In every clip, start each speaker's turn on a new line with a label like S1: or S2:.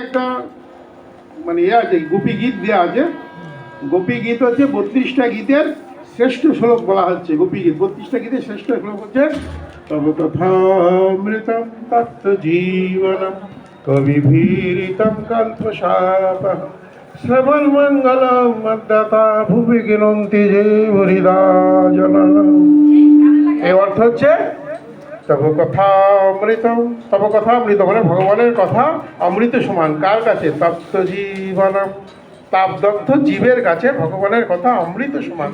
S1: একটা মানে ইয়ে আছে, গোপী গীত দেওয়া আছে। গোপী গীত হচ্ছে 32টা গীতের শ্রেষ্ঠ শ্লোক বলা হচ্ছে। গোপী গীত 32টা গীতের শ্রেষ্ঠ শ্লোক হচ্ছে তব কথামৃতম তত্ত্ব জীবনম কবিভীরিতম কল্পশাপঃ শ্রবণ মঙ্গলম মদ্দাতা ভুবি গিনন্তি যে হরিদা জনা। এই অর্থ হচ্ছে তব কথা অমৃতম, তব কথা অমৃত মানে ভগবানের কথা অমৃত সমান। কার কাছে? তপ্ত জীবনম, তাপদগ্ধ জীবের কাছে ভগবানের কথা অমৃত সমান।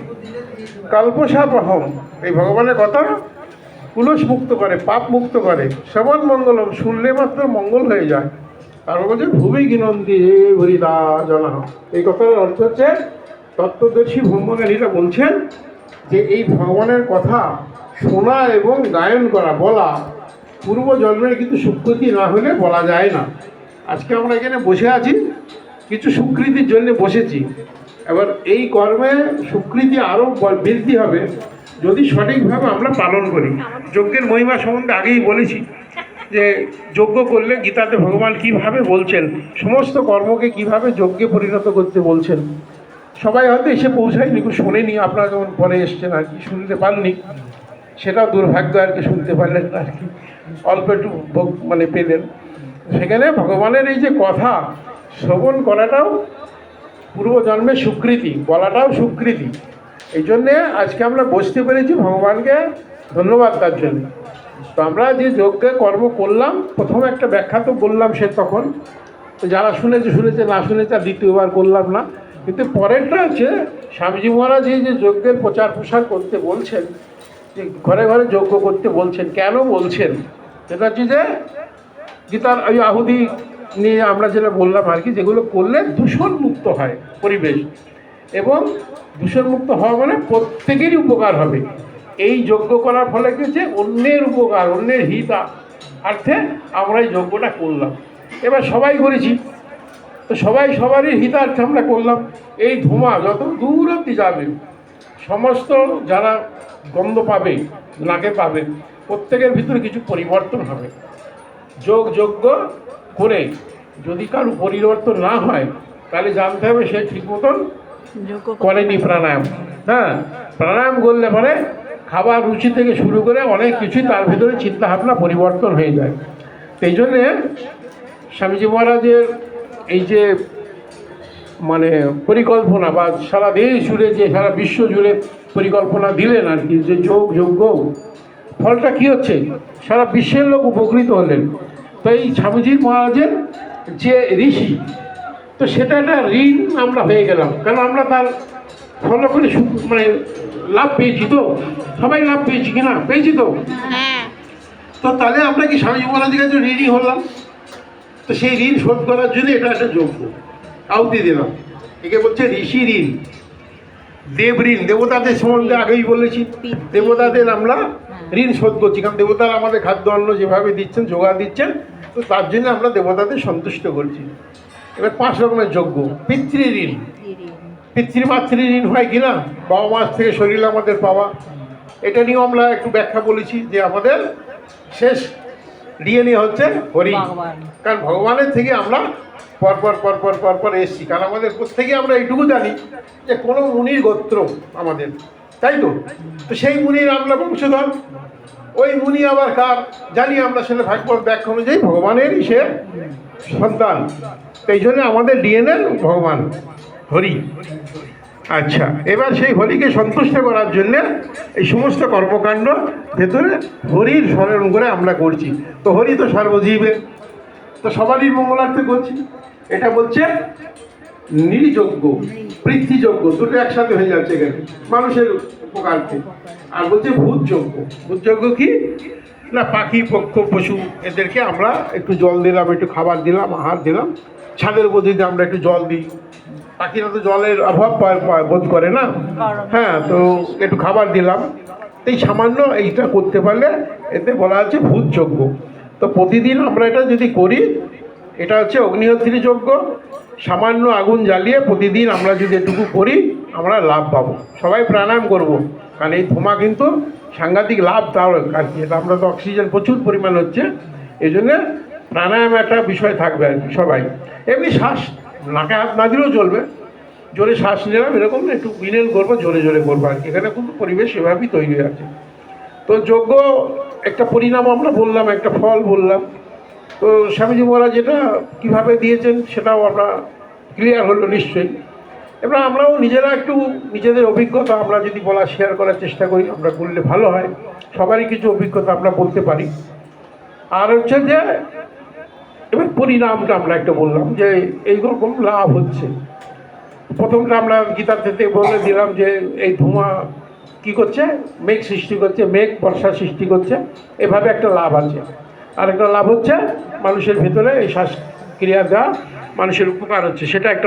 S1: কল্পসাপহম, এই ভগবানের কথা কুলস মুক্ত করে, পাপ মুক্ত করে। শ্রবণ মঙ্গলম, শুনলে মাত্র মঙ্গল হয়ে যায়। তারপর বলছে ভূমি গিনন্তি হে হরিদা জনা। এই কথার অর্থ হচ্ছে তত্ত্বদর্শী ব্রহ্মজ্ঞানীরা বলছেন যে এই ভগবানের কথা শোনা এবং গায়ন করা, বলা পূর্ব জন্মের কিন্তু সুকৃতি না হলে বলা যায় না। আজকে আমরা এখানে বসে আছি কিছু সুকৃতির জন্য বসেছি। এবার এই কর্মে সুকৃতি আরও বৃদ্ধি হবে যদি সঠিকভাবে আমরা পালন করি। যজ্ঞের মহিমা সম্বন্ধে আগেই বলেছি যে যজ্ঞ করলে গীতাতে ভগবান কিভাবে বলছেন, সমস্ত কর্মকে কিভাবে যজ্ঞে পরিণত করতে বলছেন। সবাই হয়তো এসে পৌঁছায়নি, শোনেনি, আপনারা যেমন পরে এসছেন আর কি, শুনতে পাননি, সেটাও দুর্ভাগ্য আর কি, শুনতে পারলেন আর কি, অল্প একটু মানে পেলেন। সেখানে ভগবানের এই যে কথা শ্রবণ করাটাও পূর্বজন্মের স্বীকৃতি, বলাটাও স্বীকৃতি। এই জন্যে আজকে আমরা বসতে পেরেছি, ভগবানকে ধন্যবাদ তার জন্য। তো আমরা যে যজ্ঞে কর্ম করলাম, প্রথম একটা ব্যাখ্যা তো বললাম সে তখন, তো যারা শুনেছে শুনেছে, না শুনেছে আর দ্বিতীয়বার করলাম না। কিন্তু পরেরটা হচ্ছে স্বামীজি মহারাজ এই যে যজ্ঞের প্রচার প্রসার করতে বলছেন, যে ঘরে ঘরে যজ্ঞ করতে বলছেন, কেন বলছেন? সেটা হচ্ছে যে গীতার ওই আহুতি নিয়ে আমরা যেটা বললাম আর কি, যেগুলো করলে দূষণমুক্ত হয় পরিবেশ, এবং দূষণমুক্ত হওয়া মানে প্রত্যেকেরই উপকার হবে। এই যজ্ঞ করার ফলে কি হচ্ছে? অন্যের উপকার, অন্যের হিত অর্থে আমরা এই যজ্ঞটা করলাম। এবার সবাই করেছি, তো সবাই সবারই হিতার্থে আমরা করলাম। এই ধোঁয়া যত দূর অব্দি যাবে, সমস্ত যারা গন্ধ পাবে, নাকে পাবে, প্রত্যেকের ভিতরে কিছু পরিবর্তন হবে। যজ্ঞ করে যদি কারো পরিবর্তন না হয়, তাহলে জানতে হবে সে ঠিক মতন করেনি প্রাণায়াম। হ্যাঁ, প্রাণায়াম করলে পরে খাবার রুচি থেকে শুরু করে অনেক কিছুই তার ভিতরে চিন্তা ভাবনা পরিবর্তন হয়ে যায়। এই জন্যে স্বামীজি মহারাজের এই যে মানে পরিকল্পনা, বা সারা দেশ জুড়ে যে সারা বিশ্ব জুড়ে পরিকল্পনা দিলেন আর কি, যে যজ্ঞ, ফলটা কী হচ্ছে? সারা বিশ্বের লোক উপকৃত হলেন। তো এই স্বামীজি মহারাজের যে ঋষি, তো সেটা একটা ঋণ আমরা হয়ে গেলাম, কারণ আমরা তার ফলো করে মানে লাভ পেয়েছি। তো সবাই লাভ পেয়েছি কিনা? পেয়েছি তো। তো তাহলে আমরা কি স্বামীজি মহারাজের কাছে ঋণই হলাম? তো সেই ঋণ শোধ করার জন্য এটা একটা যজ্ঞ আহুতি দিলাম। একে বলছে ঋষি ঋণ, দেব ঋণ। দেবতাদের সম্বন্ধে আগেই বলেছি, দেবতাদের আমরা ঋণ শোধ করছি, কারণ দেবতারা আমাদের খাদ্য অন্ন যেভাবে দিচ্ছেন, জোগাড় দিচ্ছেন, তো তার জন্য আমরা দেবতাদের সন্তুষ্ট করছি। এবার 5 রকমের যজ্ঞ। পিতৃ ঋণ, পিতৃমাতৃ ঋণ হয় কিনা, বাবা মার থেকে শরীর আমাদের পাওয়া, এটা নিয়েও আমরা একটু ব্যাখ্যা বলেছি যে আমাদের শেষ ডিএনএ হচ্ছে হরি, কারণ ভগবানের থেকে আমরা পরপর পরপর পরপর এসছি। কারণ আমাদের প্রত্যেকে আমরা এইটুকু জানি যে কোনো মুনির গোত্র আমাদের, তাই তো। তো সেই মুনির আমরা বংশধর, ওই মুনি আবার কার জানি আমরা, সেটা ভাগবত ব্যাখ্যা অনুযায়ী ভগবানেরই সে সন্তান। এই জন্য আমাদের ডিএনএ ভগবান হরি। আচ্ছা, এবার সেই হরিকে সন্তুষ্ট করার জন্য এই সমস্ত কর্মকাণ্ড ভেতরে হরির স্মরণ করে আমরা করছি। তো হরি তো সর্বজীবের, তো সবারই মঙ্গলার্থে করছি। এটা বলছে নির্যজ্ঞ, পৃথ্বীযজ্ঞ, দুটো একসাথে হয়ে যাচ্ছে এখানে মানুষের উপকার্থে। আর বলছে ভূতযজ্ঞ। ভূতযজ্ঞ কি না, পাখি পক্ষ পশু এদেরকে আমরা একটু জল দিলাম, একটু খাবার দিলাম, আহার দিলাম। ছাদের উপর যদি আমরা একটু জল দিই, পাখিরা তো জলের অভাব বোধ করে না, হ্যাঁ, তো একটু খাবার দিলাম। এই সামান্য এইটা করতে পারলে এতে বলা হচ্ছে ভূতযজ্ঞ। তো প্রতিদিন আমরা এটা যদি করি, এটা হচ্ছে অগ্নিহোত্রী যজ্ঞ। সামান্য আগুন জ্বালিয়ে প্রতিদিন আমরা যদি এটুকু করি, আমরা লাভ পাবো। সবাই প্রাণায়াম করব, কারণ এই ধোঁয়া কিন্তু সাংঘাতিক লাভ তার আর কি। এটা আমরা তো অক্সিজেন প্রচুর পরিমাণ হচ্ছে, এই জন্যে প্রাণায়াম একটা বিষয় থাকবে আর কি সবাই। এমনি শ্বাস নাকে হাত না দিলেও চলবে, জোরে শ্বাস নিলাম এরকম না, একটু ইনহেল করবো, জোরে জোরে করবো আর কি। এখানে কিন্তু পরিবেশ এভাবেই তৈরি আছে। তো যজ্ঞ একটা পরিণাম আমরা বললাম, একটা ফল বললাম। তো স্বামীজি মহারাজ যেটা কীভাবে দিয়েছেন সেটাও আমরা ক্লিয়ার হলো নিশ্চয়ই। এবার আমরাও নিজেরা একটু নিজেদের অভিজ্ঞতা আমরা যদি বলা শেয়ার করার চেষ্টা করি, আমরা করলে ভালো হয়। সবারই কিছু অভিজ্ঞতা আমরা বলতে পারি। আর হচ্ছে যে এবার পরিণামটা আমরা একটা বললাম যে এইরকম লাভ হচ্ছে। প্রথমটা আমরা গীতার থেকে বলে দিলাম যে এই ধোঁয়া কী করছে, মেঘ সৃষ্টি করছে, মেঘ বর্ষা সৃষ্টি করছে, এভাবে একটা লাভ আছে। আর একটা লাভ হচ্ছে মানুষের ভেতরে এই শ্বাসক্রিয়া দেওয়া মানুষের উপকার হচ্ছে, সেটা একটা